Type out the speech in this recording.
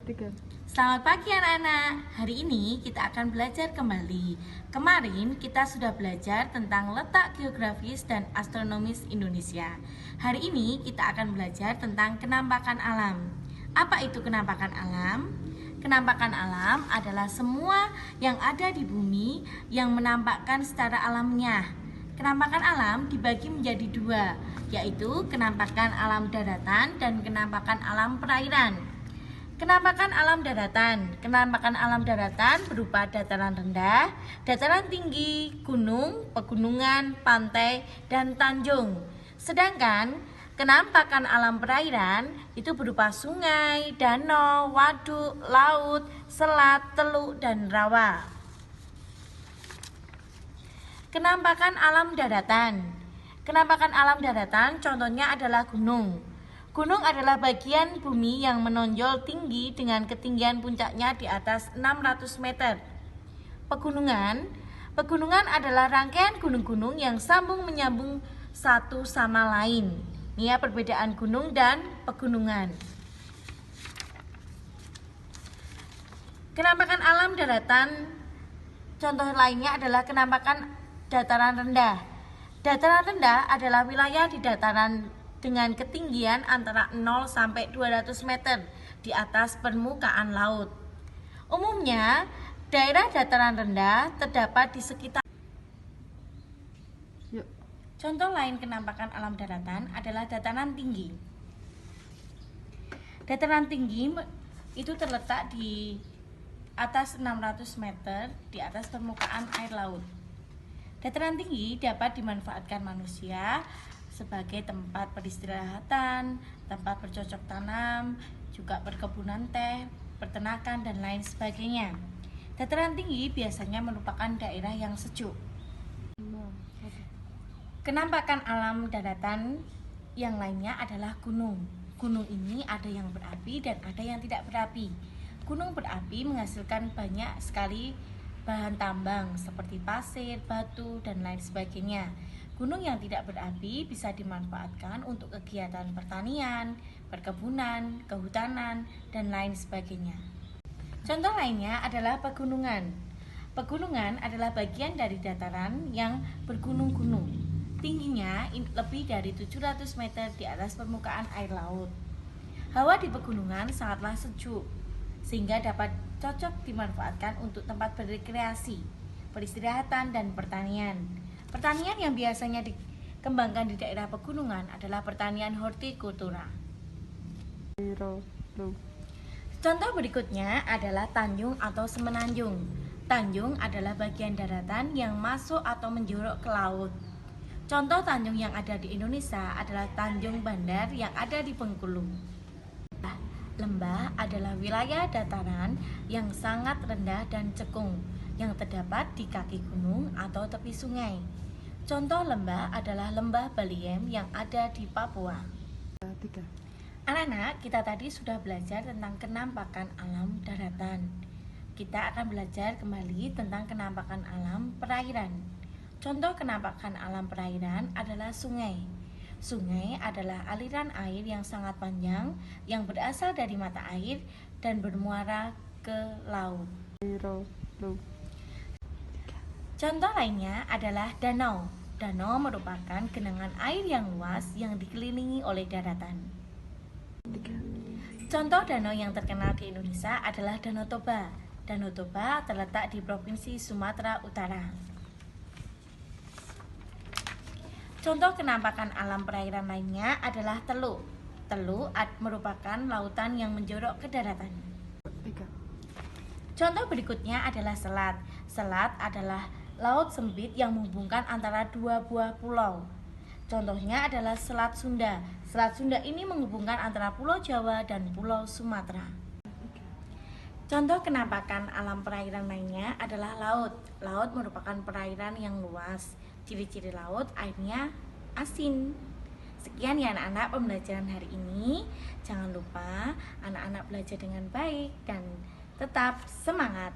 3. Selamat pagi anak-anak. Hari ini kita akan belajar kembali. Kemarin kita sudah belajar tentang letak geografis dan astronomis Indonesia. Hari ini kita akan belajar tentang kenampakan alam. Apa itu kenampakan alam? Kenampakan alam adalah semua yang ada di bumi yang menampakkan secara alamiah. Kenampakan alam dibagi menjadi dua, yaitu kenampakan alam daratan dan kenampakan alam perairan. Kenampakan alam daratan. Kenampakan alam daratan berupa dataran rendah, dataran tinggi, gunung, pegunungan, pantai, dan tanjung. Sedangkan kenampakan alam perairan itu berupa sungai, danau, waduk, laut, selat, teluk, dan rawa. Kenampakan alam daratan. Kenampakan alam daratan contohnya adalah gunung. Gunung adalah bagian bumi yang menonjol tinggi dengan ketinggian puncaknya di atas 600 meter. Pegunungan adalah rangkaian gunung-gunung yang sambung menyambung satu sama lain. Ini ya perbedaan gunung dan pegunungan. Kenampakan alam daratan contoh lainnya adalah kenampakan dataran rendah. Dataran rendah adalah wilayah di dataran dengan ketinggian antara 0 sampai 200 meter di atas permukaan laut. Umumnya, daerah dataran rendah terdapat di sekitar. Contoh lain kenampakan alam daratan adalah dataran tinggi. Dataran tinggi itu terletak di atas 600 meter di atas permukaan air laut. Dataran tinggi dapat dimanfaatkan manusia sebagai tempat peristirahatan, tempat bercocok tanam, juga perkebunan teh, peternakan, dan lain sebagainya. Dataran tinggi biasanya merupakan daerah yang sejuk. Kenampakan alam daratan yang lainnya adalah gunung. Gunung ini ada yang berapi dan ada yang tidak berapi. Gunung berapi menghasilkan banyak sekali bahan tambang seperti pasir, batu, dan lain sebagainya. Gunung yang tidak berapi bisa dimanfaatkan untuk kegiatan pertanian, perkebunan, kehutanan, dan lain sebagainya. Contoh lainnya adalah pegunungan. Pegunungan adalah bagian dari dataran yang bergunung-gunung. Tingginya lebih dari 700 meter di atas permukaan air laut. Hawa di pegunungan sangatlah sejuk, sehingga dapat cocok dimanfaatkan untuk tempat berrekreasi, peristirahatan, dan pertanian. Pertanian yang biasanya dikembangkan di daerah pegunungan adalah pertanian hortikultura. Contoh berikutnya adalah tanjung atau semenanjung. Tanjung adalah bagian daratan yang masuk atau menjorok ke laut. Contoh tanjung yang ada di Indonesia adalah Tanjung Bandar yang ada di Bengkulu. Lembah adalah wilayah dataran yang sangat rendah dan cekung yang terdapat di kaki gunung atau tepi sungai. Contoh lembah adalah lembah Baliem yang ada di Papua. Anak-anak, kita tadi sudah belajar tentang kenampakan alam daratan. Kita akan belajar kembali tentang kenampakan alam perairan. Contoh kenampakan alam perairan adalah sungai. Sungai adalah aliran air yang sangat panjang yang berasal dari mata air dan bermuara ke laut. Contoh lainnya adalah danau. Danau merupakan genangan air yang luas yang dikelilingi oleh daratan. Contoh danau yang terkenal di Indonesia adalah Danau Toba. Danau Toba terletak di Provinsi Sumatera Utara. Contoh kenampakan alam perairan lainnya adalah teluk. Teluk merupakan lautan yang menjorok ke daratan. Contoh berikutnya adalah selat. Selat adalah laut sempit yang menghubungkan antara dua buah pulau. Contohnya adalah Selat Sunda. Selat Sunda ini menghubungkan antara Pulau Jawa dan Pulau Sumatera. Contoh kenampakan alam perairan lainnya adalah laut. Laut merupakan perairan yang luas. Ciri-ciri laut airnya asin. Sekian ya anak-anak pembelajaran hari ini. Jangan lupa anak-anak belajar dengan baik dan tetap semangat.